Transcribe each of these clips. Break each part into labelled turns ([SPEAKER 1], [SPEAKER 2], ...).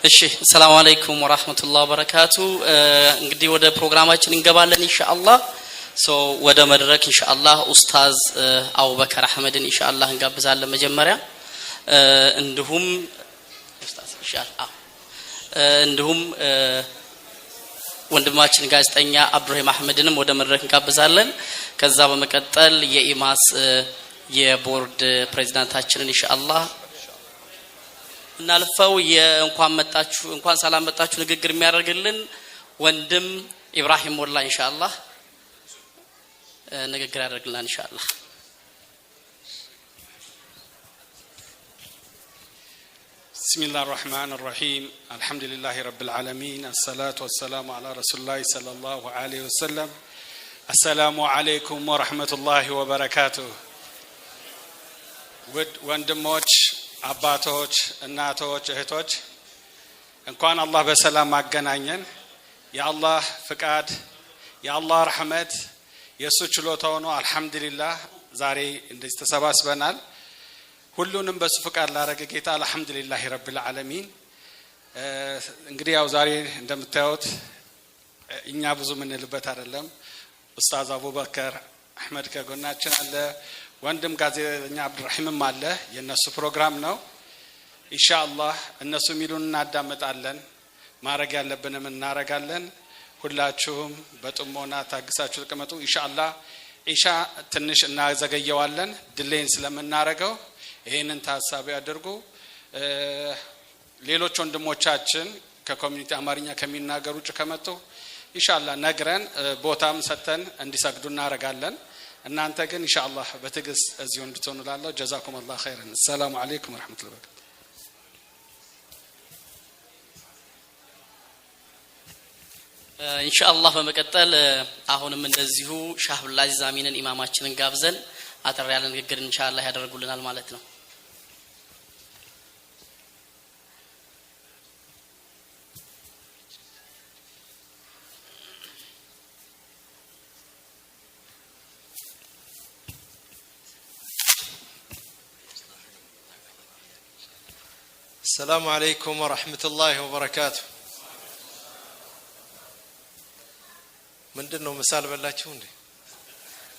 [SPEAKER 1] እሺ ሰላም አለይኩም ወራህመቱላሂ ወበረካቱ እንግዲህ ወደ ፕሮግራማችን እንገባለን ኢንሻአላህ ወደ መድረክ ኢንሻአላህ ኡስታዝ አቡበከር አህመድን ኢንሻአላህ እንጋብዛለን መጀመሪያ እንዲሁም ኡስታዝ ኢንሻአላህ እንዲሁም ወንድማችን ጋዜጠኛ አብዱራሂም አህመድንም ወደ መድረክ እንጋብዛለን ከዛ በመቀጠል የኢማስ የቦርድ ፕሬዝዳንታችንን ኢንሻአላህ እናልፈው እንኳን ሰላም መጣችሁ ንግግር የሚያደርግልን ወንድም ኢብራሂም ሞላ ኢንሻአላህ ንግግር ያደርግልናል ኢንሻአላህ
[SPEAKER 2] بسم الله الرحمن الرحيم الحمد لله رب العالمين الصلاة والسلام على رسول الله صلى الله عليه وسلم السلام عليكم ورحمة الله وبركاته ወንድሞች አባቶች እናቶች እህቶች እንኳን አላህ በሰላም ማገናኘን የአላህ ፍቃድ የአላህ ረህመት የሱ ችሎታው ነው አልহামዱሊላህ ዛሬ እንደዚህ ተሰባስበናል ሁሉንም በሱ ፍቃድ ላረገ ጌታ አልহামዱሊላህ ረብል ዓለሚን እንግዲህ ያው ዛሬ እንደምታዩት እኛ ብዙ ምንልበት አይደለም ኡስታዝ አቡበከር አህመድ ከጎናችን አለ ወንድም ጋዜጠኛ አብዱራሂምም አለ የነሱ ፕሮግራም ነው ኢንሻአላህ እነሱ ሚሉን እናዳምጣለን ማረግ ያለብንም እናረጋለን ሁላችሁም በጥሞና ታግሳችሁ ተቀመጡ ኢንሻአላህ ኢሻ ትንሽ እናዘገየዋለን ድሌን ስለምናረገው ይሄንን ታሳቢ አድርጉ ሌሎች ወንድሞቻችን ከኮሚኒቲ አማርኛ ከሚናገሩ ውጭ ከመጡ ኢንሻአላህ ነግረን ቦታም ሰተን እንዲሰግዱ እናረጋለን እናንተ ግን ኢንሻአላህ በትግስት እዚሁ እንድትሆኑ ላለው ጀዛኩም አላህ ኸይረን ሰላም አለይኩም ወራህመቱላሂ ወበረካቱ
[SPEAKER 1] ኢንሻአላህ በመቀጠል አሁንም እንደዚሁ ሻህቡል አዚዝ አሚንን ኢማማችንን ጋብዘን አጠር ያለ ንግግር ኢንሻአላህ ያደርጉልናል ማለት ነው
[SPEAKER 3] السلام عليكم ورحمة الله وبركاته من دنو مثال بلاتشون دي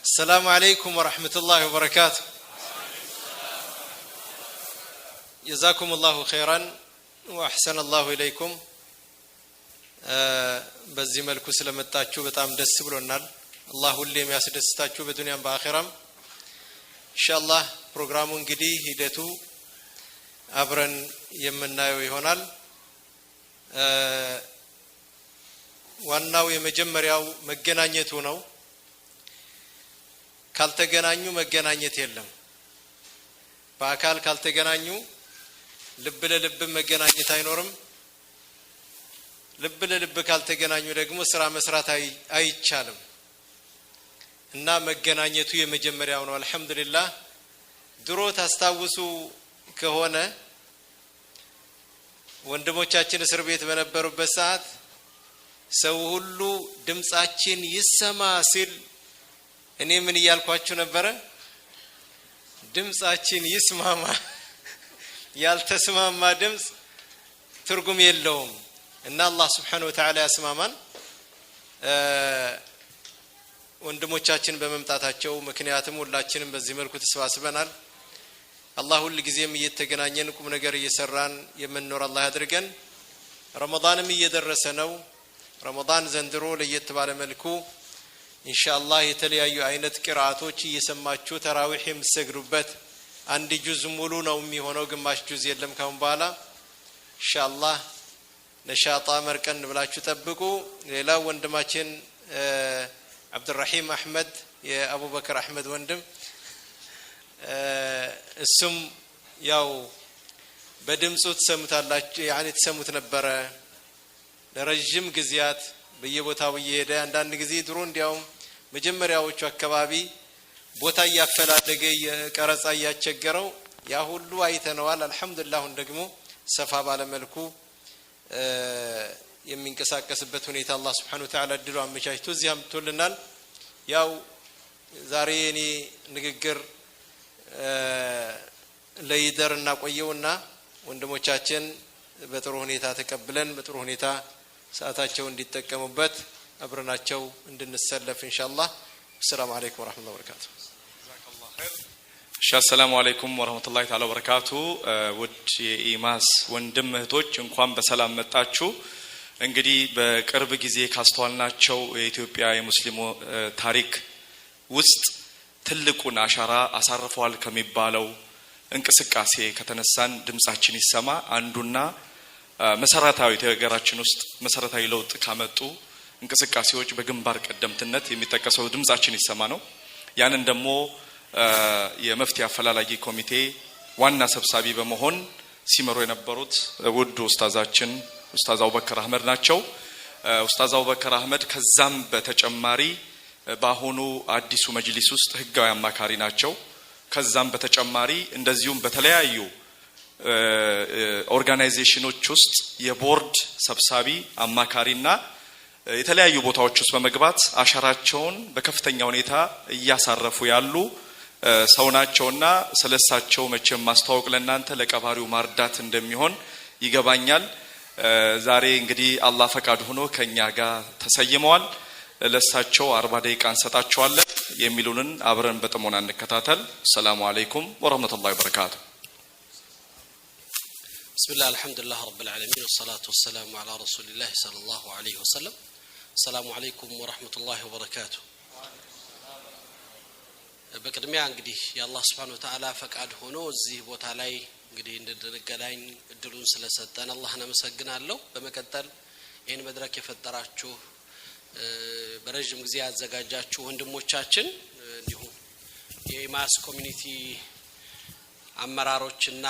[SPEAKER 3] السلام عليكم ورحمة الله وبركاته جزاكم الله خيرا وأحسن الله إليكم بزي ملكو سلامتاتشو بتام دس بلونال الله اللي يسدستاتشو بدنيا بآخرام إن شاء الله برنامج جديد هديتو አብረን የምናየው ይሆናል ዋናው የመጀመሪያው መገናኘቱ ነው ካልተገናኙ መገናኘት የለም በአካል ካልተገናኙ ልብ ለልብ መገናኘት አይኖርም ልብ ለልብ ካልተገናኙ ደግሞ ስራ መስራት አይቻልም እና መገናኘቱ የመጀመሪያው ነው አልহামዱሊላህ ድሮ ታስታውሱ ከሆነ ወንድሞቻችን እስር ቤት በነበሩበት ሰዓት ሰው ሁሉ ድምጻችን ይሰማ ሲል እኔ ምን ይያልኳችሁ ነበር ድምጻችን ይስማማ ያልተስማማ ድምጽ ትርጉም የለውም እና አላህ Subhanahu Wa Ta'ala ያስማማን ወንድሞቻችን በመምጣታቸው ምክንያቱም ሁላችንም በዚህ መልኩ ተሰባስበናል الله ሁሉ ጊዜም እየተገናኘን ቁም ነገር እየሰራን የምንኖር አላህ ያድርገን ረመዳንም እየደረሰ ነው ረመዳን ዘንድሮ ለየት ባለ መልኩ ኢንሻአላህ የተለያዩ አይነት ቅራአቶች እየሰማችሁ ተራዊህ የምትሰግዱበት አንድ ጁዝ ሙሉ ነው የሚሆነው ግማሽ ጁዝ የለም ካሁን በኋላ ኢንሻአላህ ነሻጣ መርቀን ብላችሁ ጠብቁ ሌላው ወንድማችን አብዱራሂም አህመድ የአቡበከር አህመድ ወንድም እሱም ያው በድምጹ ተሰምታላችሁ ያኒ ተሰሙት ነበር ለረጅም ጊዜያት በየቦታው እየሄደ አንዳንድ ጊዜ ድሮ እንዲያው መጀመሪያዎቹ አካባቢ ቦታ ያፈላደገ የቀረጻ ያቸገረው ያ ሁሉ አይተነዋል አልহামዱሊላህ ደግሞ ሰፋ ባለ መልኩ የሚንቀሳቀስበት ሁኔታ አላህ Subhanahu Wa Ta'ala ድሉ አመቻችቶ እዚያም ተወልናል ያው ዛሬ እኔ ንግግር ለይደርና ቆየውና ወንድሞቻችን በጥሩ ሁኔታ ተቀብለን በጥሩ ሁኔታ ሰዓታቸው እንዲጠቀሙበት አብረናቸው እንድንሰለፍ ኢንሻአላህ። ሰላም አለይኩም ወራህመቱላሂ ወበረካቱ።
[SPEAKER 4] ሰላም አለይኩም ወራህመቱላሂ ተዓላ ወበረካቱ። ውድ የኢማስ ወንድም እህቶች እንኳን በሰላም መጣችሁ። እንግዲህ በቅርብ ጊዜ ካስተዋልናቸው የኢትዮጵያ የሙስሊሙ ታሪክ ውስጥ ትልቁን አሻራ አሳርፈዋል ከሚባለው እንቅስቃሴ ከተነሳን ድምጻችን ይሰማ አንዱና መሰረታዊ ተገራችን ውስጥ መሰረታዊ ለውጥ ካመጡ እንቅስቃሴዎች በግንባር ቀደምትነት የሚጠቀሰው ድምጻችን ይሰማ ነው። ያንን ደግሞ የመፍትሄ አፈላላጊ ኮሚቴ ዋና ሰብሳቢ በመሆን ሲመሩ የነበሩት ውድ ኡስታዛችን ኡስታዝ አቡበከር አህመድ ናቸው። ኡስታዝ አቡበከር አህመድ ከዛም በተጨማሪ በአሁኑ አዲሱ መጅሊስ ውስጥ ህጋዊ አማካሪ ናቸው። ከዛም በተጨማሪ እንደዚሁም በተለያዩ ኦርጋናይዜሽኖች ውስጥ የቦርድ ሰብሳቢ አማካሪና የተለያዩ ቦታዎች ውስጥ በመግባት አሻራቸውን በከፍተኛ ሁኔታ እያሳረፉ ያሉ ሰው ናቸውና ስለሳቸው መቼም ማስተዋወቅ ለእናንተ ለቀባሪው ማርዳት እንደሚሆን ይገባኛል። ዛሬ እንግዲህ አላህ ፈቃድ ሆኖ ከኛ ጋር ተሰይመዋል። ለሳቸው 40 ደቂቃ እንሰጣቸዋለን። የሚሉንን አብረን በጥሞና እንከታተል። ሰላም አለይኩም ወራህመቱላሂ ወበረካቱ።
[SPEAKER 1] ቢስሚላህ አልሐምዱሊላህ ረብል ዓለሚን ወሰላቱ ወሰላሙ ዐላ ረሱሊላህ ሰለላሁ ዐለይሂ ወሰለም። ሰላም አለይኩም ወራህመቱላሂ ወበረካቱ። በቅድሚያ እንግዲህ የአላህ Subhanahu Wa Ta'ala ፈቃድ ሆኖ እዚህ ቦታ ላይ እንግዲህ እንድንገናኝ እድሉን ስለሰጠን አላህን አመሰግናለሁ። በመቀጠል ይሄን መድረክ የፈጠራችሁ በረጅም ጊዜ ያዘጋጃችሁ ወንድሞቻችን እንዲሁም የኢማስ ኮሚኒቲ አመራሮችና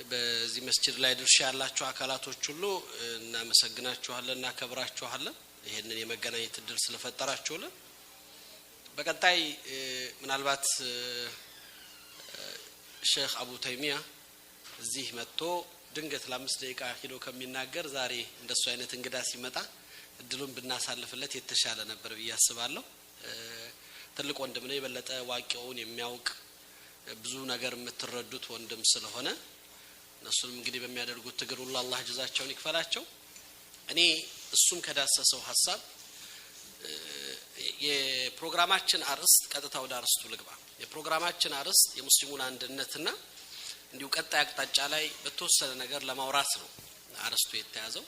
[SPEAKER 1] በዚህ መስጂድ ላይ ድርሻ ያላችሁ አካላቶች ሁሉ እናመሰግናችኋለን እና ከብራችኋለን ይሄንን የመገናኘት እድል ስለፈጠራችሁልን። በቀጣይ ምናልባት ሼክ አቡ ተይሚያ እዚህ መጥቶ ድንገት ለ5 ደቂቃ ሄዶ ከሚናገር ዛሬ እንደሱ አይነት እንግዳ ሲመጣ እድሉን ብናሳልፍለት የተሻለ ነበር ብዬ አስባለሁ። ትልቅ ወንድም ነው፣ የበለጠ ዋቂውን የሚያውቅ ብዙ ነገር የምትረዱት ወንድም ስለሆነ እነሱም እንግዲህ በሚያደርጉት ትግል ሁሉ አላህ ጀዛቸውን ይክፈላቸው። እኔ እሱም ከዳሰሰው ሐሳብ የፕሮግራማችን አርዕስት ቀጥታ ወደ አርዕስቱ ልግባ። የፕሮግራማችን አርዕስት የሙስሊሙን አንድነትና እንዲሁ ቀጣይ አቅጣጫ ላይ በተወሰነ ነገር ለማውራት ነው አርዕስቱ የተያዘው።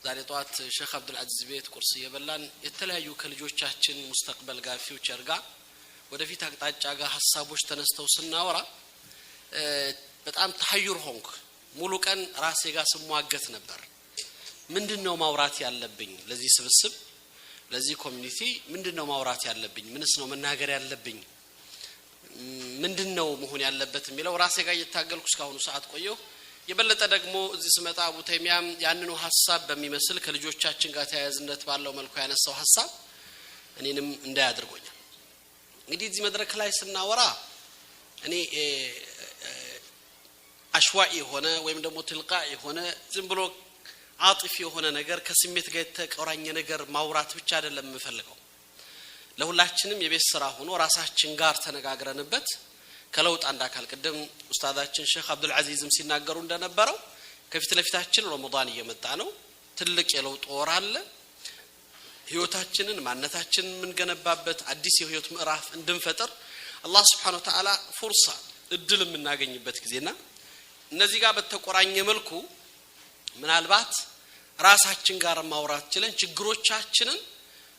[SPEAKER 1] ዛሬ ጧት ሼክ አብዱል አዚዝ ቤት ቁርስ እየበላን የተለያዩ ከልጆቻችን ሙስተቅበል ጋር ፊውቸር ጋር ወደፊት አቅጣጫ ጋር ሐሳቦች ተነስተው ስናወራ በጣም ተሐይር ሆንኩ። ሙሉ ቀን ራሴ ጋር ስሟገት ነበር። ምንድነው ማውራት ያለብኝ ለዚህ ስብስብ ለዚህ ኮሚኒቲ? ምንድነው ማውራት ያለብኝ? ምንስ ነው መናገር ያለብኝ? ምንድነው መሆን ያለበት የሚለው ራሴ ጋር እየታገልኩ እስካሁኑ ሰዓት ቆየሁ። የበለጠ ደግሞ እዚህ ስመጣ አቡ ተይሚያም ያንኑ ሐሳብ በሚመስል ከልጆቻችን ጋር ተያያዝነት ባለው መልኩ ያነሳው ሐሳብ እኔንም እንዳያድርጎኛል። እንግዲህ እዚህ መድረክ ላይ ስናወራ እኔ አሽዋኢ ሆነ ወይም ደግሞ ትልቃኢ ሆነ ዝም ብሎ አጥፊ የሆነ ነገር ከስሜት ጋር የተቆራኘ ነገር ማውራት ብቻ አይደለም የምፈልገው። ለሁላችንም የቤት ስራ ሆኖ ራሳችን ጋር ተነጋግረንበት ከለውጥ አንድ አካል ቀደም ኡስታዳችን ሼክ አብዱል አዚዝም ሲናገሩ እንደነበረው ከፊት ለፊታችን ረመዳን እየመጣ ነው። ትልቅ የለውጥ ወር አለ። ህይወታችንን ማንነታችንን የምንገነባበት አዲስ የህይወት ምዕራፍ እንድንፈጥር አላህ Subhanahu Wa Ta'ala ፍርሳ እድል የምናገኝበት ጊዜና እነዚህ ጋር በተቆራኘ መልኩ ምናልባት ራሳችን ጋር ማውራት ችለን ችግሮቻችንን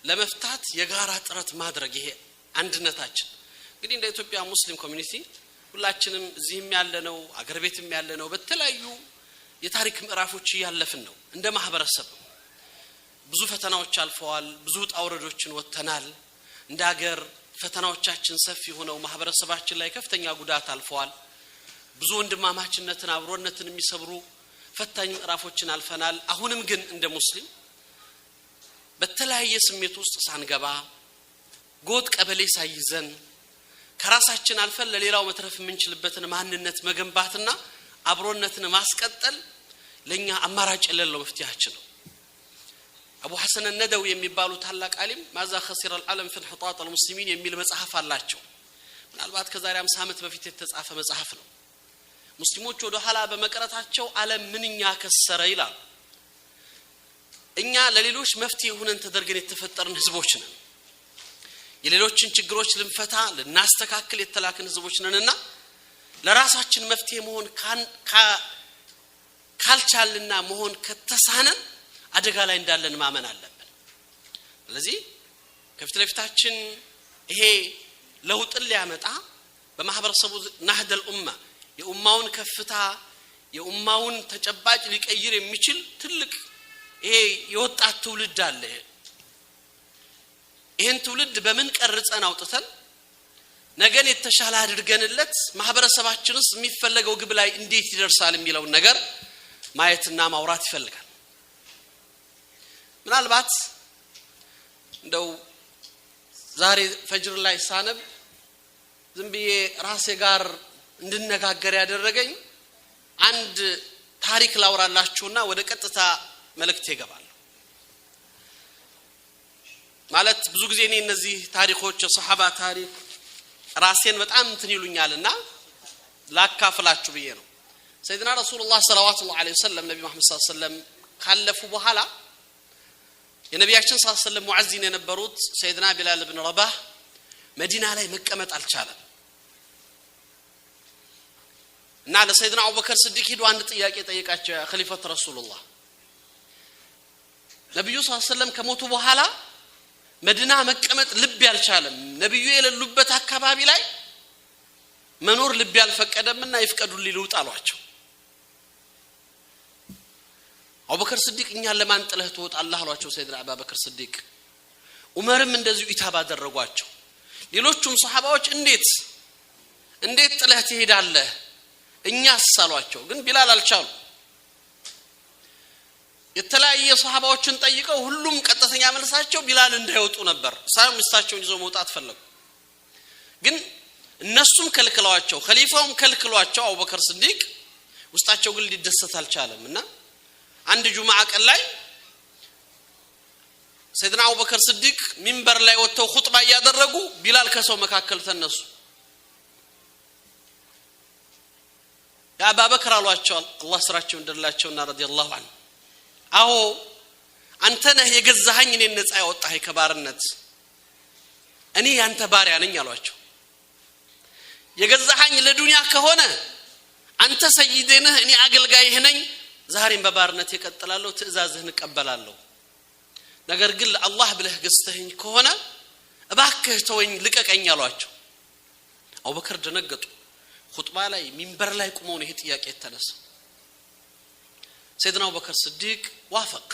[SPEAKER 1] ለመፍታት የጋራ ጥረት ማድረግ ይሄ አንድነታችን እንግዲህ እንደ ኢትዮጵያ ሙስሊም ኮሚኒቲ ሁላችንም እዚህም ያለነው አገር ቤትም ያለነው በተለያዩ የታሪክ ምዕራፎች ያለፍን ነው። እንደ ማህበረሰብ ብዙ ፈተናዎች አልፈዋል። ብዙ ጣውረዶችን ወተናል። እንደ ሀገር ፈተናዎቻችን ሰፊ ሆነው ማህበረሰባችን ላይ ከፍተኛ ጉዳት አልፈዋል። ብዙ ወንድማማችነትን አብሮነትን የሚሰብሩ ፈታኝ ምዕራፎችን አልፈናል። አሁንም ግን እንደ ሙስሊም በተለያየ ስሜት ውስጥ ሳንገባ ጎጥ ቀበሌ ሳይዘን ከራሳችን አልፈን ለሌላው መትረፍ የምንችልበትን ማንነት መገንባትና አብሮነትን ማስቀጠል ለኛ አማራጭ የሌለው መፍትሄያችን ነው። አቡ ሐሰን ነደው የሚባሉ ታላቅ ዓሊም ማዛ خسر العالم في انحطاط المسلمين የሚል መጽሐፍ አላቸው። ምናልባት ከዛሬ 50 ዓመት በፊት የተጻፈ መጽሐፍ ነው። ሙስሊሞች ወደ ኋላ በመቅረታቸው ዓለም ምንኛ ከሰረ ይላል። እኛ ለሌሎች መፍትሄ ሆነን ተደርገን የተፈጠርን ህዝቦች ነን። የሌሎችን ችግሮች ልንፈታ ልናስተካክል የተላክን ህዝቦች ነንና ለራሳችን መፍትሄ መሆን ካልቻልና መሆን ከተሳነን አደጋ ላይ እንዳለን ማመን አለብን። ስለዚህ ከፊት ለፊታችን ይሄ ለውጥን ሊያመጣ በማህበረሰቡ ናህደል ኡማ የኡማውን ከፍታ የኡማውን ተጨባጭ ሊቀይር የሚችል ትልቅ ይሄ የወጣት ትውልድ አለ። ይሄን ትውልድ በምን ቀርጸን አውጥተን ነገን የተሻለ አድርገንለት ማህበረሰባችንስ የሚፈለገው ግብ ላይ እንዴት ይደርሳል የሚለው ነገር ማየትና ማውራት ይፈልጋል። ምናልባት እንደው ዛሬ ፈጅር ላይ ሳነብ ዝም ብዬ ራሴ ጋር እንድነጋገር ያደረገኝ አንድ ታሪክ ላውራላችሁና ወደ ቀጥታ መልእክት ይገባል። ማለት ብዙ ጊዜ እኔ እነዚህ ታሪኮች የሱሐባ ታሪክ ራሴን በጣም እንትን ይሉኛልና ላካፍላችሁ ብዬ ነው። ሰይድና ረሱላህ ሰለላሁ ዐለይሂ ወሰለም ነብዩ መሐመድ ሰለላሁ ዐለይሂ ወሰለም ካለፉ በኋላ የነቢያችን ሰለላሁ ዐለይሂ ወሰለም ሙአዚን የነበሩት ሰይድና ቢላል ኢብኑ ረባህ መዲና ላይ መቀመጥ አልቻለም እና ለሰይድና አቡበከር ሲዲቅ ሄዶ አንድ ጥያቄ ጠየቃቸው። ኸሊፈት ረሱላህ ነብዩ ሰለላሁ ዐለይሂ ወሰለም ከሞቱ በኋላ መዲና መቀመጥ ልብ ያልቻለም ነብዩ የሌሉበት አካባቢ ላይ መኖር ልብ ያልፈቀደምና ይፍቀዱልኝ ልውጣ አሏቸው። አቡበከር ሲዲቅ እኛን ለማን ጥለህ ትወጣለህ አሏቸው። ሰይድና አቡበከር ሲዲቅ ዑመርም እንደዚሁ ኢታባ አደረጓቸው። ሌሎቹም ሱሐባዎች እንዴት ጥለህ ትሄዳለህ እኛስ አሏቸው። ግን ቢላል አልቻሉ። የተለያየ ሱሐባዎችን ጠይቀው ሁሉም ቀጥተኛ መልሳቸው ቢላል እንዳይወጡ ነበር። ሳይሆን ምስታቸውን ይዘው መውጣት ፈለጉ። ግን እነሱም ከልክለዋቸው ኸሊፋውም ከልክሏቸው አቡበከር ሲዲቅ ውስጣቸው ግን ሊደሰት አልቻለምና አንድ ጁማዓ ቀን ላይ ሰይድና አቡበከር ሲዲቅ ሚንበር ላይ ወጥተው ኹጥባ ያደረጉ ቢላል ከሰው መካከል ተነሱ። ያ አቡበከር አሏቸው አላህ ስራቸው እንደላቸውና ረዲየላሁ ዐንሁ አዎ አንተ ነህ የገዛኸኝ እኔን ነፃ ያወጣኸኝ ከባርነት እኔ ያንተ ባሪያ ነኝ አሏቸው። የገዛኸኝ ለዱንያ ከሆነ አንተ ሰይዴ ነህ እኔ አገልጋይህ ነኝ። ዛሬም በባርነት ይቀጥላለሁ ትእዛዝህን እቀበላለሁ። ነገር ግን ለአላህ ብለህ ገዝተኸኝ ከሆነ እባክህ ተወኝ ልቀቀኝ አሏቸው። አቡበከር ደነገጡ። ኹጥባ ላይ ሚንበር ላይ ቆመው ነው ይሄ ጥያቄ የተነሳው። سيدنا أبو بكر الصديق وافق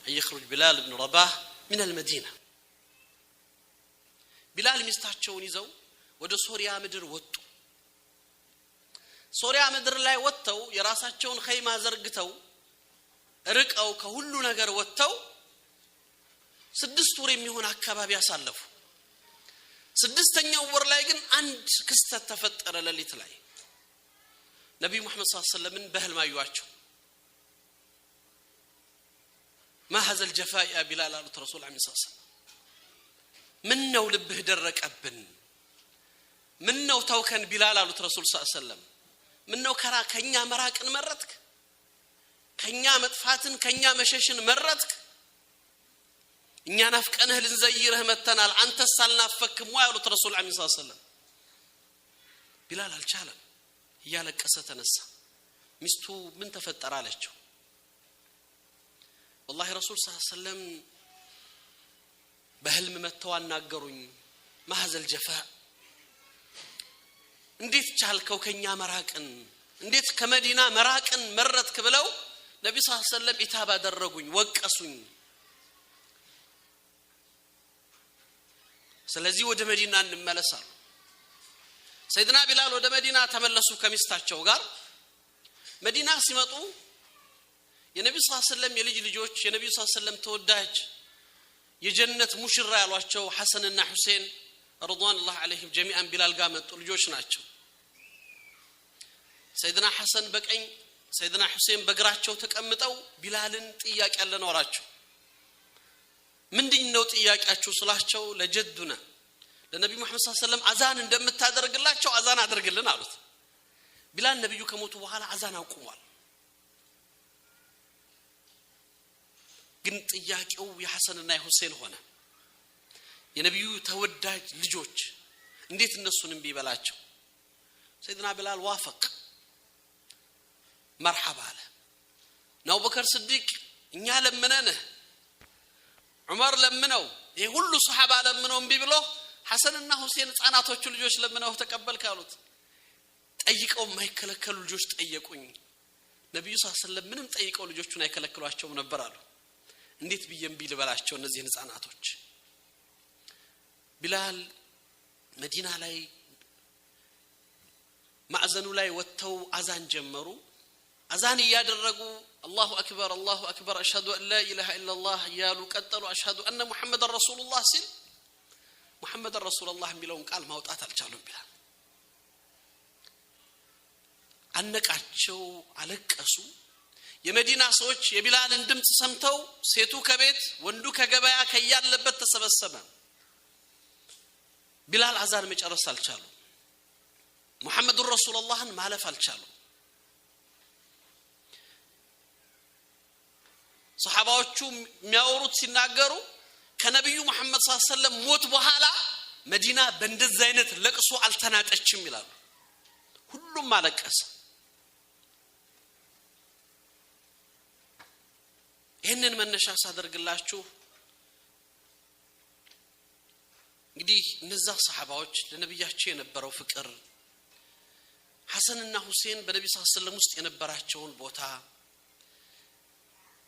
[SPEAKER 1] أن يخرج بلال بن رباح من المدينة. بلال مستحچون يزو ወደ ሶሪያ ምድር ወጡ። ሶሪያ ምድር ላይ ወጥተው የራሳቸውን ኸይማ ዘርግተው ርቀው ከሁሉ ነገር ወጥተው 6 ወር የሚሆን አካባቢ ያሳለፉ። 6ኛው ወር ላይ ግን አንድ ክስተት ተፈጠረ። ሌሊት ላይ ነብዩ መሐመድ ሰለላሁ ዐለይሂ ወሰለም በህልም አዩአቸው። ما هذا الجفاء يا بلال قالوا رسول الله صلى الله عليه وسلم منو لبه درقبن منو توكن بلال قالوا رسول الله صلى الله عليه وسلم منو كرا كኛ መራቅን መረጥክ ከኛ መጥፋትን ከኛ መሸሽን መረጥክ እኛ ናፍቀንህ ልንዘይርህ መተናል አንተ ሳልናፈክም ወይ قالوا رسول الله صلى الله عليه وسلم بلال አልቻለም እያለቀሰ ተነሳ። ሚስቱ ምን ተፈጠረ አለችው። والله رسول صلى الله عليه وسلم በህልም መተው አናገሩኝ ما هذا الجفاء እንዴት ቻልከው ከኛ መራቅን እንዴት ከመዲና መራቅን መረጥክ ብለው ነብዩ ሰለላሁ ዐለይሂ ወሰለም ኢታባ አደረጉኝ ወቀሱኝ። ስለዚህ ወደ መዲና እንመለሳለን። ሰይድና ቢላል ወደ መዲና ተመለሱ ከሚስታቸው ጋር። መዲና ሲመጡ የነብዩ ሰለላሁ ዐለይሂ ወሰለም የልጅ ልጆች የነብዩ ሰለላሁ ዐለይሂ ወሰለም ተወዳጅ የጀነት ሙሽራ ያሏቸው ሐሰንና ሁሴን ረضوانላህ ዐለይሂም ጀሚዓን ቢላል ጋር መጡ። ልጆች ናቸው። ሰይድና ሐሰን በቀኝ ሰይድና ሁሴን በግራቸው ተቀምጠው ቢላልን ጥያቄ ያለን ወራቸው። ምንድነው ጥያቄያችሁ ስላቸው ለጀዱና ለነብዩ መሐመድ ሰለላሁ ዐለይሂ ወሰለም አዛን እንደምታደርግላቸው አዛን አድርግልን አሉት። ቢላል ነብዩ ከሞቱ በኋላ አዛን አቁሟል። ግን ጥያቄው የሐሰንና የሁሴን ሆነ። የነብዩ ተወዳጅ ልጆች እንዴት እነሱንም ቢበላቸው? ሰይድና ቢላል ዋፈቅ መርሐባ አለ። አቡበከር ስዲቅ እኛ ለምነን ዑመር ለምነው ይሄ ሁሉ ሱሐባ ለምነው እምቢ ብሎ ሐሰንና ሁሴን ህፃናቶቹ ልጆች ለምነው ተቀበል ካሉት ጠይቀው የማይከለከሉ ልጆች ጠየቁኝ። ነብዩ ሰለላሁ ዐለይሂ ወሰለም ምንም ጠይቀው ልጆቹን አይከለክሏቸውም ነበር አሉ። እንዴት ብዬ እምቢ ልበላቸው እነዚህን ህፃናቶች? ቢላል መዲና ላይ ማዕዘኑ ላይ ወጥተው አዛን ጀመሩ። አዛን ያደረጉ አላሁ አክበር አሽሀዱ አን ላ ኢላሃ ኢላላህ ያሉ ቀጠሉ። አሽሀዱ አነ ሙሐመድን ረሱሉላህ ሲል ሙሐመድን ረሱሉላህ የሚለውን ቃል ማውጣት አልቻሉም። ቢላል አነቃቸው፣ አለቀሱ። የመዲና ሰዎች የቢላልን ድምጽ ሰምተው ሴቱ ከቤት ወንዱ ከገበያ ከያለበት ተሰበሰበ። ቢላል አዛን መጨረስ አልቻሉ። ሙሐመድን ረሱሉላህን ማለፍ አልቻሉ። ሱሐባዎቹ የሚያወሩት ሲናገሩ ከነብዩ መሐመድ ሰለላሁ ዐለይሂ ወሰለም ሞት በኋላ መዲና በእንደዚህ አይነት ለቅሶ አልተናጠችም ይላሉ። ሁሉም አለቀሰ። ይህንን መነሻ ሳደርግላችሁ እንግዲህ እነዛ ሱሐባዎች ለነብያቸው የነበረው ፍቅር፣ ሐሰንና ሁሴን በነብዩ ሰለላሁ ዐለይሂ ወሰለም ውስጥ የነበራቸውን ቦታ፣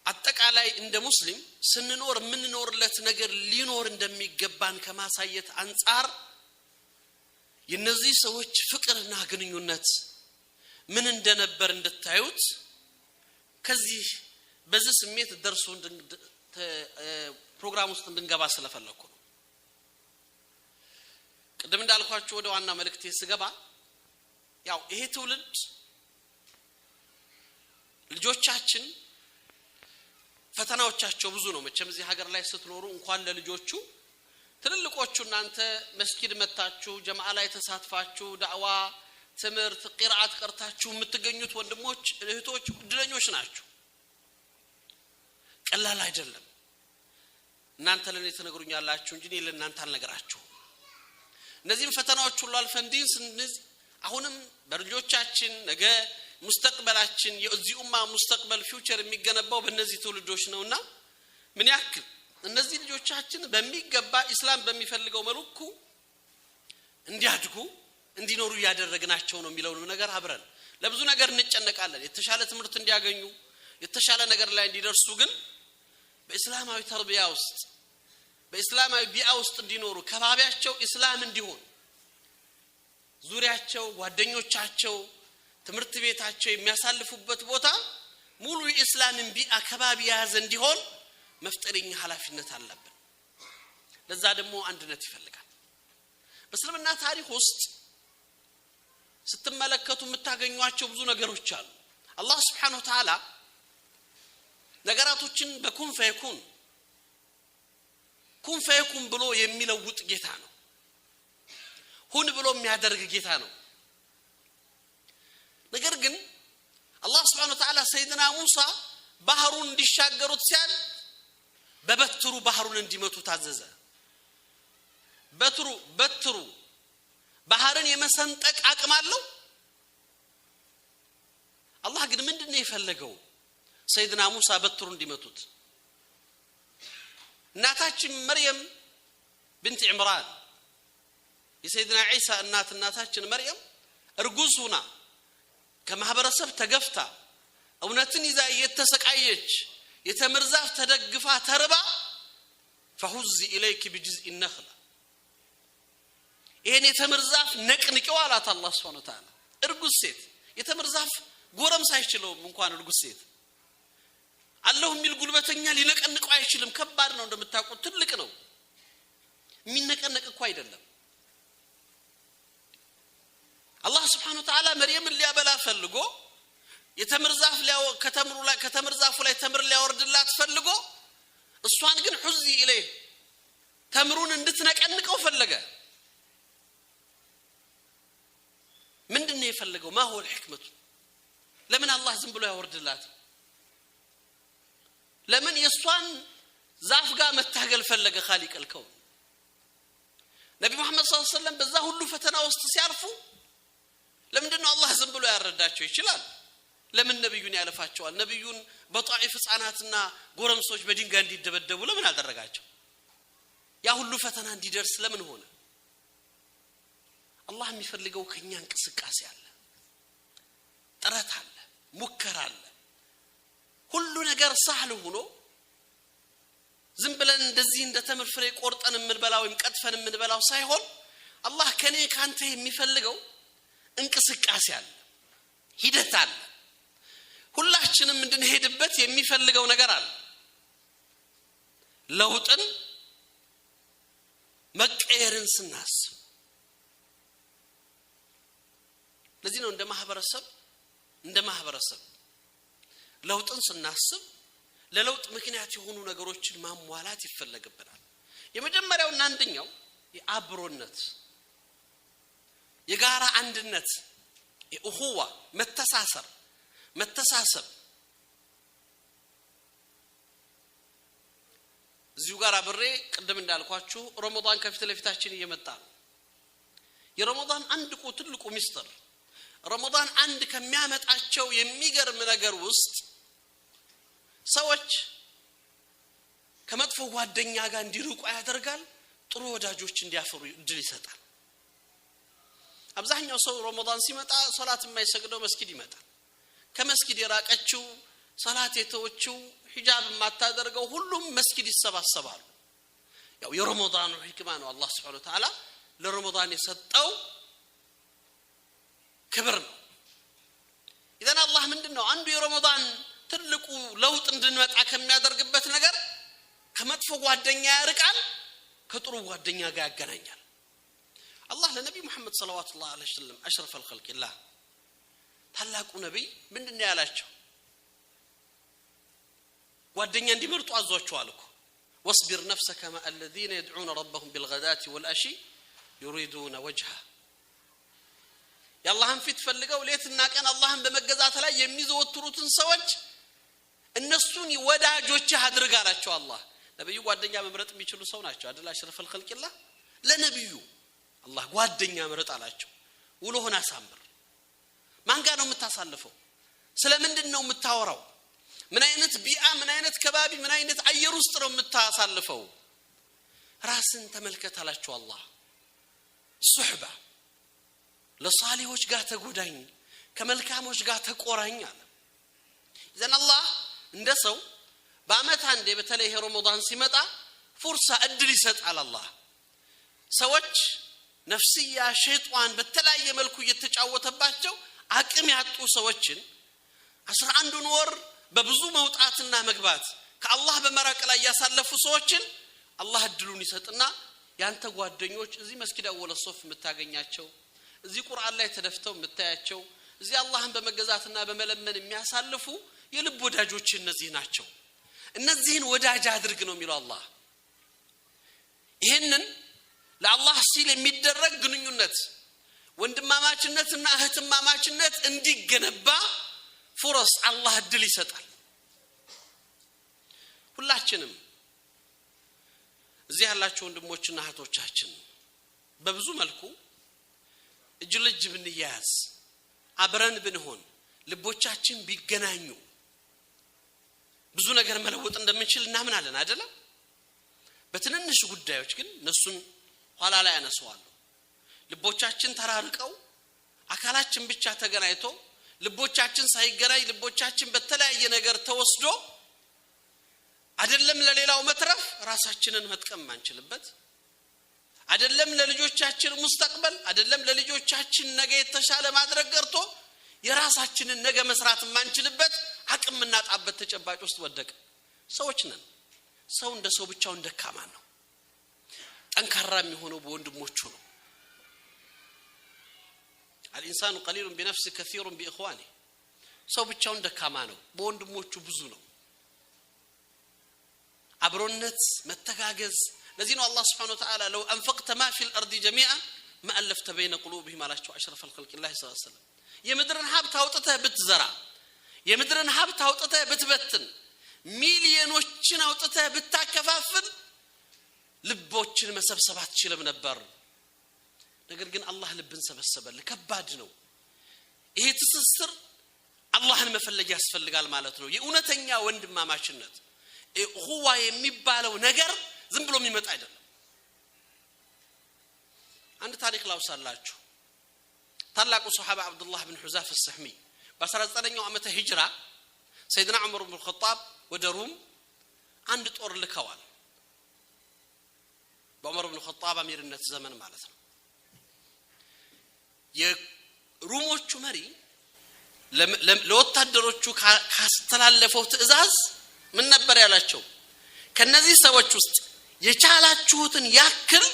[SPEAKER 1] አጠቃላይ እንደ ሙስሊም ስንኖር የምንኖርለት ነገር ሊኖር እንደሚገባን ከማሳየት አንጻር የነዚህ ሰዎች ፍቅርና ግንኙነት ምን እንደነበር እንድታዩት ከዚህ በዚህ ስሜት ደርሶ ፕሮግራም ውስጥ እንድንገባ ስለፈለኩ ነው። ቅድም እንዳልኳችሁ ወደ ዋና መልእክቴ ስገባ ያው ይሄ ትውልድ ልጆቻችን ፈተናዎቻቸው ብዙ ነው። መቼም እዚህ ሀገር ላይ ስትኖሩ እንኳን ለልጆቹ ትልልቆቹ እናንተ መስጊድ መታችሁ ጀማዓ ላይ ተሳትፋችሁ ዳዕዋ ትምህርት ቂርአት ቀርታችሁ የምትገኙት ወንድሞች እህቶች እድለኞች ናችሁ። ቀላል አይደለም። እናንተ ለኔ ተነግሩኛላችሁ እንጂ እኔ ለእናንተ አልነግራችሁ። እነዚህም ፈተናዎች ሁሉ አልፈን ዲን ስንይዝ አሁንም በልጆቻችን ነገ ሙስተቅበላችን የዚህ ኡማ ሙስተቅበል ፊውቸር የሚገነባው በእነዚህ ትውልዶች ነውና ምን ያክል እነዚህ ልጆቻችን በሚገባ ኢስላም በሚፈልገው መልኩ እንዲያድጉ እንዲኖሩ ያደረግናቸው ነው የሚለው ነገር አብረን ለብዙ ነገር እንጨነቃለን። የተሻለ ትምህርት እንዲያገኙ የተሻለ ነገር ላይ እንዲደርሱ ግን በእስላማዊ ተርቢያ ውስጥ በእስላማዊ ቢአ ውስጥ እንዲኖሩ ከባቢያቸው ኢስላም እንዲሆን ዙሪያቸው ጓደኞቻቸው ትምህርት ቤታቸው የሚያሳልፉበት ቦታ ሙሉ የእስላምን ቢአ ከባቢ ያዘ እንዲሆን መፍጠርኛ ኃላፊነት አለብን። ለዛ ደግሞ አንድነት ይፈልጋል። በእስልምና ታሪክ ውስጥ ስትመለከቱ የምታገኟቸው ብዙ ነገሮች አሉ። አላህ Subhanahu Wa Ta'ala ነገራቶችን በኩን ፈየኩን ብሎ የሚለውጥ ጌታ ነው። ሁን ብሎ የሚያደርግ ጌታ ነው። ነገር ግን አላህ Subhanahu Wa Ta'ala ሰይድና ሙሳ ባህሩን እንዲሻገሩት ሲያል በበትሩ ባህሩን እንዲመቱ ታዘዘ። በትሩ ባህርን የመሰንጠቅ አቅም አለው። አላህ ግን ምንድነው የፈለገው? ሰይድና ሙሳ በትሩ እንዲመቱት። እናታችን መርየም بنت عمران የሰይድና ዒሳ እናታችን መርየም እርጉዝ ሆና ከማህበረሰብ ተገፍታ እውነትን ይዛ እየተሰቃየች የተምር ዛፍ ተደግፋ ተርባ فهز اليك بجزء النخله ይሄን የተምር ዛፍ ነቅንቂው አላት አላህ Subhanahu Wa Ta'ala። እርጉዝ ሴት የተምር ዛፍ ጎረምሳ አይችለውም እንኳን እርጉዝ ሴት አላህ የሚል ጉልበተኛ ሊነቀንቀው አይችልም። ከባድ ነው እንደምታውቁት ትልቅ ነው። የሚነቀነቅ እኮ አይደለም። አላህ Subhanahu Wa Ta'ala መርየምን ሊያበላ ፈልጎ የተምር ዛፍ ከተምር ዛፉ ላይ ተምር ሊያወርድላት ፈልጎ እሷን ግን ሁዚ ኢለይ ተምሩን እንድትነቀንቀው ፈለገ። ምንድነው የፈለገው ما هو الحكمة ለምን አላህ ዝም ብሎ ያወርድላት ለምን የሷን ዛፍ ጋር መታገል ፈለገ خالق الكون ነብዩ መሐመድ ሰለላሁ ዐለይሂ ወሰለም በዛ ሁሉ ፈተና ውስጥ ሲያልፉ ለምንድነው አላህ ዝም ብሎ ያረዳቸው ይችላል ለምን ነብዩን ያለፋቸዋል ነብዩን በጧኢፍ ህፃናትና ጎረምሶች በድንጋይ እንዲደበደቡ ለምን አደረጋቸው ያ ሁሉ ፈተና እንዲደርስ ለምን ሆነ አላህ የሚፈልገው ከኛ እንቅስቃሴ አለ ጥረት አለ ሙከራ አለ ሁሉ ነገር ሳህል ሆኖ ዝም ብለን እንደዚህ እንደ ተምር ፍሬ ቆርጠን እንበላው ወይም ቀጥፈን እንበላው ሳይሆን አላህ ከኔ ካንተ የሚፈልገው እንቅስቃሴ አለ ሂደት አለ ሁላችንም እንድንሄድበት የሚፈልገው ነገር አለ ለውጥን መቀየርን ስናስብ ለዚህ ነው እንደ ማህበረሰብ ለውጥን ስናስብ ለለውጥ ምክንያት የሆኑ ነገሮችን ማሟላት ይፈልግብናል የመጀመሪያውና አንደኛው የአብሮነት የጋራ አንድነት የኡኹዋ መተሳሰብ እዚሁ ጋር አብሬ ቀደም እንዳልኳችሁ ረመዳን ከፊት ለፊታችን እየመጣ ነው የረመዳን አንድ ትልቁ ሚስጥር ረመዳን አንድ ከሚያመጣቸው የሚገርም ነገር ውስጥ ሰዎች ከመጥፎ ጓደኛ ጋር እንዲርቁ ያደርጋል ጥሩ ወዳጆች እንዲያፈሩ እድል ይሰጣል አብዛኛው ሰው ረመዳን ሲመጣ ሶላት የማይሰግደው መስጊድ ይመጣል ከመስጊድ የራቀችው ሶላት የተወችው ሂጃብ የማታደርገው ሁሉም መስጊድ ይሰባሰባሉ ያው የረመዳኑ ህክማ ነው አላህ Subhanahu Wa Ta'ala ለረመዳን የሰጠው ክብር ነው ኢዘን አላህ ምንድነው አንዱ የረመዳን ትልቁ ለውጥ እንድንመጣ ከሚያደርግበት ነገር ከመጥፎ ጓደኛ ያርቃል ከጥሩ ጓደኛ ጋር ያገናኛል አላህ ለነብዩ መሐመድ ሰለላሁ ዐለይሂ ወሰለም አሽረፈ الخلق الله ታላቁ ነብይ ምንድነው ያላቸው ጓደኛ እንዲመርጡ አዟቸዋል እኮ واصبر نفسك مع الذين يدعون ربهم بالغداة والعشي يريدون وجهه ያላህን ፊት ፈልገው ሌትና ቀን አላህን በመገዛት ላይ የሚዘወትሩትን ሰዎች እነሱን ወዳጆች አድርጋላቸው አላህ ነብዩ ጓደኛ መምረጥ የሚችሉ ሰው ናቸው አይደል አሽረፈ الخلق الله ለነብዩ አላህ ጓደኛ መረጥ አላቸው ውሎህን አሳምር ማን ጋር ነው የምታሳልፈው ስለምንድነው የምታወራው ምን አይነት ቢአ ምን አይነት ከባቢ ምን አይነት አየር ውስጥ ነው የምታሳልፈው ራስን ተመልከት አላቸው አላህ ሱህባ ለሳሊሆች ጋር ተጎዳኝ ከመልካሞች ጋር ተቆራኝ አለ ዘን አላህ እንደ ሰው በአመት አንዴ በተለይ ረመዳን ሲመጣ ፍርሳ እድል ይሰጣል አላህ ሰዎች ነፍስያ ሸይጣን በተለያየ መልኩ እየተጫወተባቸው አቅም ያጡ ሰዎችን 11 ወር በብዙ መውጣትና መግባት ከአላህ በመራቅ ላይ ያሳለፉ ሰዎችን አላህ እድሉን ይሰጥና ያንተ ጓደኞች እዚህ መስጊድ አወለ ሶፍ የምታገኛቸው እዚህ ቁርአን ላይ ተደፍተው የምታያቸው እዚህ አላህን በመገዛትና በመለመን የሚያሳልፉ የልብ ወዳጆች እነዚህ ናቸው እነዚህን ወዳጅ አድርግ ነው የሚለው አላህ ይሄንን ለአላህ ሲል የሚደረግ ግንኙነት ወንድማማችነትና እህትማማችነት እንዲገነባ ፍረስ አላህ እድል ይሰጣል ሁላችንም እዚህ ያላችሁ ወንድሞችና እህቶቻችን በብዙ መልኩ እጅ ለእጅ ብንያዝ አብረን ብንሆን ልቦቻችን ቢገናኙ ብዙ ነገር መለወጥ እንደምንችል እናምናለን አይደል በትንንሽ ጉዳዮች ግን እነሱን ኋላ ላይ ያነሳዋል ልቦቻችን ተራርቀው አካላችን ብቻ ተገናኝቶ ልቦቻችን ሳይገናኝ ልቦቻችን በተለያየ ነገር ተወስዶ አይደለም ለሌላው መትረፍ ራሳችንን መጥቀም ማንችልበት አይደለም ለልጆቻችን ሙስተቅበል አይደለም ለልጆቻችን ነገ የተሻለ ማድረግ ቀርቶ የራሳችንን ነገ መስራት ማንችልበት አቅም እናጣበት ተጨባጭ ውስጥ ወደቀ ሰዎች ነን ሰው እንደ ሰው ብቻውን ደካማ ነው ጠንካራ የሚሆነው በወንድሞቹ ነው الانسان قليل بنفسه كثير باخوانه ሰው ብቻውን ደካማ ነው በወንድሞቹ ብዙ ነው አብሮነት መተጋገዝ ለዚህ ነው አላህ Subhanahu Wa Ta'ala لو انفقت ما في الارض جميعا ما ألفت بين قلوبهم على أشرف الخلق الله صلى الله عليه وسلم يمدرن حاب تاوطته بتزرع يمدرن حاب تاوطته بتبتن ሚሊዮኖችን አውጥተህ ብታከፋፍል ልቦችን መሰብሰብ አትችልም ነበር ነገር ግን አላህ ልብን ሰበሰበል ከባድ ነው ይሄ ትስስር አላህን መፈለግ ያስፈልጋል ማለት ነው የኡነተኛ ወንድማማችነት ሁዋ የሚባለው ነገር ዝም ብሎ የሚመጣ አይደለም አንድ ታሪክ ላውሳላችሁ ታላቁ ሱሐባ አብዱላህ ኢብኑ ሁዛፍ السحمي በ19ኛው ዓመተ ሂጅራ ሰይድና ዑመር ኢብኑ الخطاب ወደ ሩም አንድ ጦር ልከዋል በዑመር ኢብኑ الخطاب አሚርነት ዘመን ማለት ነው የሩሞቹ መሪ ለወታደሮቹ ካስተላለፈው ትዕዛዝ ምን ነበር ያላቸው ከነዚህ ሰዎች ውስጥ የቻላችሁትን ያክል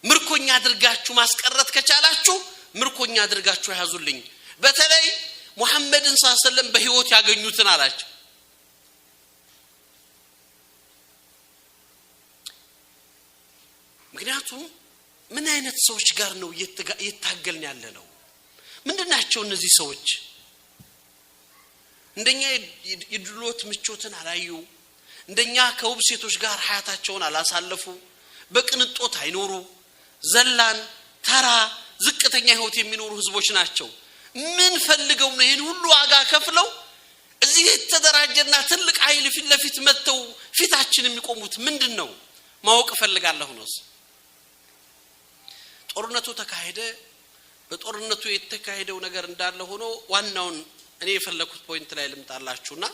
[SPEAKER 1] ምርኮኛ አድርጋችሁ ማስቀረት ከቻላችሁ ምርኮኛ አድርጋችሁ ያዙልኝ በተለይ ሙሐመድን ሰለላሁ ዐለይሂ ወሰለም በህይወት ያገኙትን አላቸው ምክንያቱም ምን አይነት ሰዎች ጋር ነው እየታገልን ያለ ነው ምንድናቸው እነዚህ ሰዎች እንደኛ የድሎት ምቾትን አላዩ እንደኛ ከውብ ሴቶች ጋር ሐያታቸውን አላሳለፉ በቅንጦት አይኖሩ ዘላን ተራ ዝቅተኛ ህይወት የሚኖሩ ህዝቦች ናቸው ምን ፈልገው ነው ይሄን ሁሉ ዋጋ ከፍለው እዚህ የተደራጀና ትልቅ ኃይል ፊት ለፊት መተው ፊታችን የሚቆሙት ምንድነው ማወቅ ፈልጋለሁ ነው ጦርነቱ ተካሄደ በጦርነቱ የተካሄደው ነገር እንዳለ ሆኖ ዋናውን እኔ የፈለኩት ፖይንት ላይ ልምጣላችሁና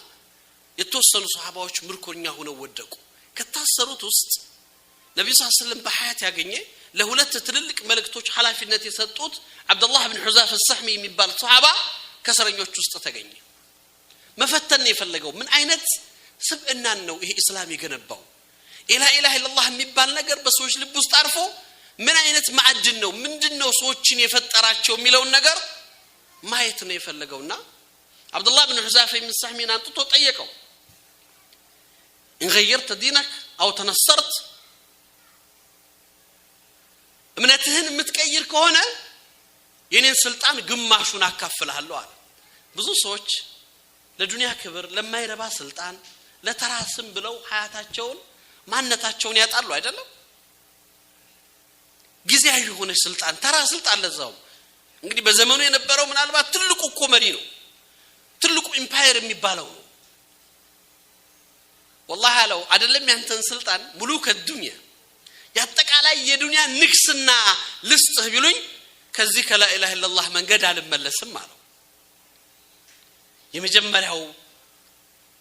[SPEAKER 1] የተወሰኑ ሱሐባዎች ምርኮኛ ሆነው ወደቁ ከታሰሩት ውስጥ ነብዩ ሰለላሁ ዐለይሂ ወሰለም በሐያት ያገኘ ለሁለት ትልልቅ መልእክቶች ሐላፊነት የሰጡት አብዱላህ ኢብኑ ሁዛፍ السحمي የሚባል ሱሐባ ከሰረኞች ውስጥ ተገኘ መፈተን የፈለገው ምን አይነት ስብዕናን ነው ይሄ እስላም የገነባው ኢላ ኢላሃ ኢላላህ የሚባል ነገር በሰዎች ልብ ውስጥ አርፎ ምን አይነት ማዕድን ነው ምንድነው ሰዎችን የፈጠራቸው የሚለው ነገር ማየት ነው የፈለገውና አብዱላህ ኢብኑ ሁዛፍ السحمي አንጥቶ ጠየቀው ان غيرت دينك او تنصرت እምነትህን የምትቀይር ከሆነ የኔን ስልጣን ግማሹን አካፍልሃለሁ አለ ብዙ ሰዎች ለዱንያ ክብር ለማይረባ ስልጣን ለተራስም ብለው ሐያታቸውን ማንነታቸውን ያጣሉ አይደለም ጊዜያዊ የሆነ ስልጣን ተራ ስልጣን ለዛው እንግዲህ በዘመኑ የነበረው ምናልባት ትልቁ እኮ መሪ ነው ትልቁ ኢምፓየር የሚባለው ነው والله አለው አይደለም ያንተን ስልጣን ሙሉ ከዱንያ ያጠቃላይ የዱንያ ንክስና ልስጥህ ቢሉኝ ከዚህ ከላ ኢላሃ ኢላላህ መንገድ አልመለስም አለው የመጀመሪያው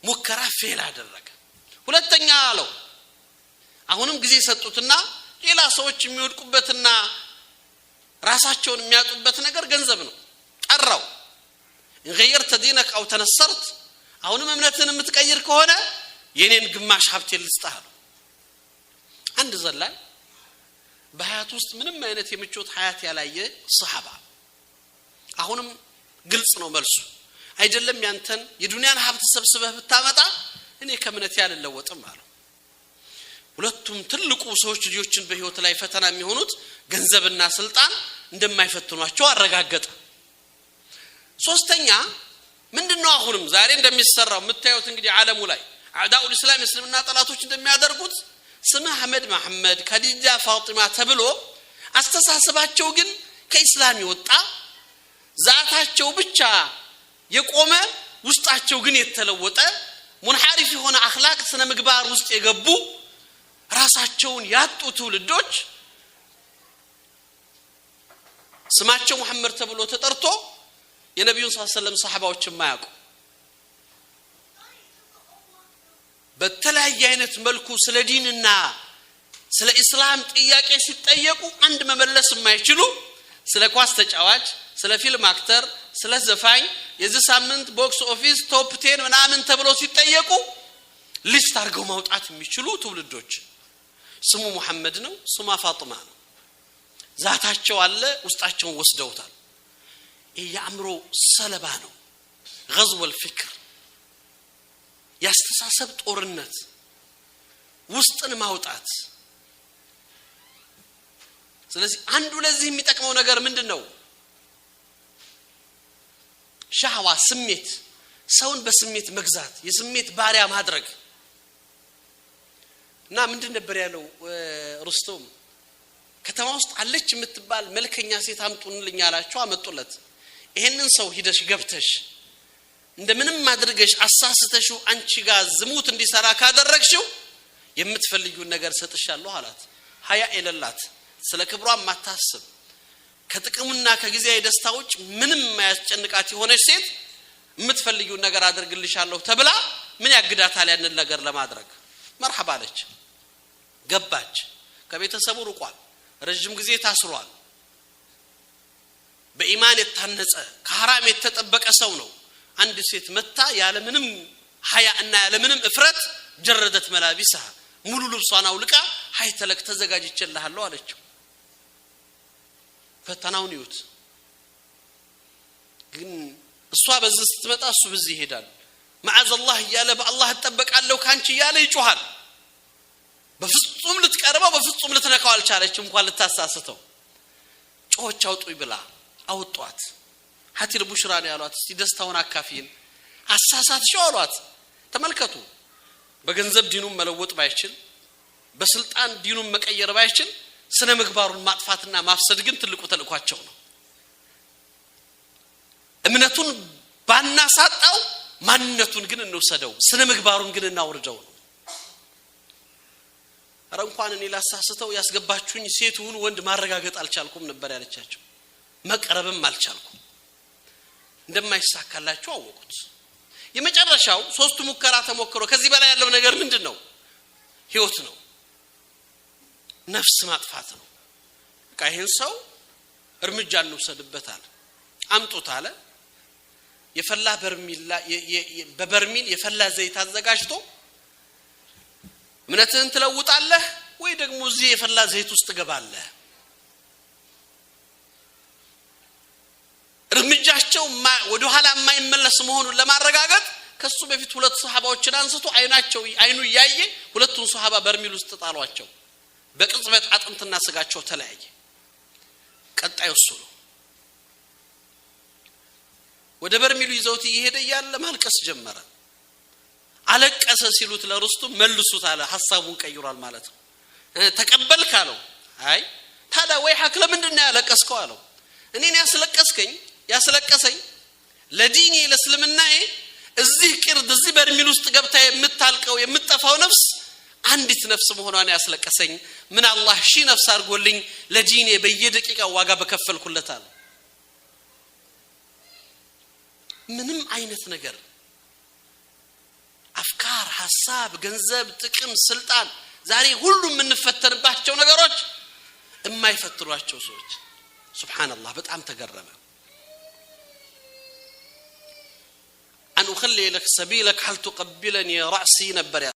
[SPEAKER 1] ሙከራ ፌል አደረገ ሁለተኛ አለው አሁንም ጊዜ ሰጡትና ሌላ ሰዎች የሚወድቁበትና ራሳቸውን የሚያጡበት ነገር ገንዘብ ነው ጠራው ان غيرت دينك او تنصرت አሁንም እምነትን የምትቀይር ከሆነ የኔን ግማሽ ሀብት ልስጥህ አለው አንድ ዘላን በሐያት ውስጥ ምንም አይነት የምቾት ሐያት ያላየ ሱሐባ አሁንም ግልጽ ነው መልሱ አይደለም ያንተን የዱንያን ሀብት ሰብስበህ ብታመጣ እኔ ከእምነቴ አልለወጥም አለው ሁለቱም ትልቁ ሰዎች ልጆችን በህይወት ላይ ፈተና የሚሆኑት ገንዘብና ስልጣን እንደማይፈትኗቸው አረጋገጠ ሶስተኛ ምንድነው አሁንም ዛሬ እንደሚሰራው የምታዩት እንግዲህ ዓለሙ ላይ አዕዳኡል እስላም እስልምና ጠላቶች እንደሚያደርጉት ስም አህመድ መሐመድ ከዲጃ ፋጢማ ተብሎ አስተሳሰባቸው ግን ከኢስላም ይወጣ ዛታቸው ብቻ የቆመ ውስጣቸው ግን የተለወጠ ሙንሐሪፍ የሆነ አኽላቅ ስነ ምግባር ውስጥ የገቡ ራሳቸውን ያጡ ትውልዶች ስማቸው መሐመድ ተብሎ ተጠርቶ የነብዩን ሰለላሁ ዐለይሂ ወሰለም ሱሐባዎች ማያውቁ በተለያየ አይነት መልኩ ስለ ዲንና ስለ እስላም ጥያቄ ሲጠየቁ አንድ መመለስ የማይችሉ ስለ ኳስ ተጫዋች ስለ ፊልም አክተር ስለ ዘፋኝ የዚህ ሳምንት ቦክስ ኦፊስ ቶፕ 10 ምናምን ተብሎ ሲጠየቁ ሊስት አድርገው ማውጣት የሚችሉ ትውልዶች ስሙ መሐመድ ነው ስሙ ፋጢማ ነው ዛታቸው አለ ውስጣቸውን ወስደውታል ይሄ የአእምሮ ሰለባ ነው غزو الفكر ያስተሳሰብ ጦርነት ውስጥን ማውጣት ስለዚህ አንዱ ለዚህ የሚጠቅመው ነገር ምንድነው ሻህዋ ስሜት ሰውን በስሜት መግዛት የስሜት ባሪያ ማድረግ እና ምንድን ነበር ያለው ሩስቶም ከተማ ውስጥ አለች የምትባል መልከኛ ሴት አምጡልኝ አላቸው አመጡለት ይሄንን ሰው ሂደሽ ገብተሽ እንደምንም ማድረግሽ አሳስተሽው አንቺ ጋር ዝሙት እንዲሰራ ካደረግሽው የምትፈልጊው ነገር ሰጥሻለሁ አላት ሀያ የሌላት ስለ ክብሯ ማታስብ ከጥቅሙና ከጊዜያዊ ደስታዎች ምንም ማያስጨንቃት የሆነች ሴት የምትፈልጊው ነገር አድርግልሻለሁ ተብላ ምን ያግዳታል ያንን ነገር ለማድረግ መርሐባ አለች ገባች ከቤተሰቡ ርቋል ረጅም ጊዜ ታስሯል በኢማን የታነጸ ከሐራም የተጠበቀ ሰው ነው አንድ ሴት መታ ያለ ምንም ሀያ እና ያለ ምንም እፍረት ጀረደት መላቢሳ ሙሉ ልብሷን አውልቃ ሃይተለክ ተዘጋጅቼልሃለሁ አለችው ፈተናውን ይውት ግን እሷ በዚህ ስትመጣ እሱ በዚህ ይሄዳል ማዓዘላህ ያለ በአላህ ተጠበቃለሁ ካንቺ ያለ ይጮሃል በፍጹም ልትቀርበው በፍጹም ልትነካው አልቻለችም እንኳን ልታሳስተው ጮች አውጡይ ብላ አውጧት ሀቲል ቡሽራን ያሏት እስቲ ደስታውን አካፊን አሳሳትሽው አሏት ተመልከቱ በገንዘብ ዲኑን መለወጥ ባይችል በስልጣን ዲኑን መቀየር ባይችል ስነ ምግባሩን ማጥፋትና ማፍሰድ ግን ትልቁ ተልኳቸው ነው እምነቱን ባናሳጣው ማንነቱን ግን እንወሰደው ስነ ምግባሩን ግን እናወርደው ነው አረንኳን እኔ ላሳስተው ያስገባችሁኝ ሴቱን ወንድ ማረጋገጥ አልቻልኩም ነበር ያለቻቸው መቀረብም አልቻልኩም እንደማይሳካላችሁ አወቁት የመጨረሻው ሶስቱ ሙከራ ተሞክሮ ከዚህ በላይ ያለው ነገር ምንድነው ህይወት ነው ነፍስ ማጥፋት ነው ካይህን ሰው እርምጃ እንወሰድበታል አምጡት አለ የፈላ በበርሚል የፈላ ዘይት አዘጋጅቶ ምንተን ትለውጣለህ ወይ ደግሞ እዚህ የፈላ ዘይት ውስጥ ገባለህ እርምጃቸው ወደ ኋላ የማይመለስ መሆኑን ለማረጋገጥ ከሱ በፊት ሁለት ሱሐባዎችን አንስቶ አይኑ ያየ ሁለቱን ሱሐባ በርሚል ውስጥ ጣሏቸው በቅጽበት አጥንትና ስጋቸው ተለያየ ቀጣዩ እሱ ነው ወደ በርሚሉ ይዘውት ይሄደ ያለ ማልቀስ ጀመረ አለቀሰ ሲሉት ለርስቱ መልሱት አለ ሐሳቡን ቀይሯል ማለት ነው ተቀበልክ አለው አይ ታዲያ ወይ ሐክ ለምንድነው ያለቀስከው አለው እኔን ያስለቀሰኝ ለዲኔ ለእስልምናዬ እዚህ ቅርድ እዚህ በርሚል ውስጥ ገብታ የምታልቀው የምትጠፋው ነፍስ አንዲት ነፍስ መሆኗን ያስለቀሰኝ ምን አላህ ሺ ነፍስ አርጎልኝ ለዲኔ በየደቂቃው ዋጋ በከፈልኩለታል ምንም አይነት ነገር አፍካር ሐሳብ ገንዘብ ጥቅም ስልጣን ዛሬ ሁሉም እንፈተንባቸው ነገሮች የማይፈትሯቸው ሰዎች ሱብሃንአላህ በጣም ተገረመ أن أخلي لك سبيلك هل تقبلني رأسي نبر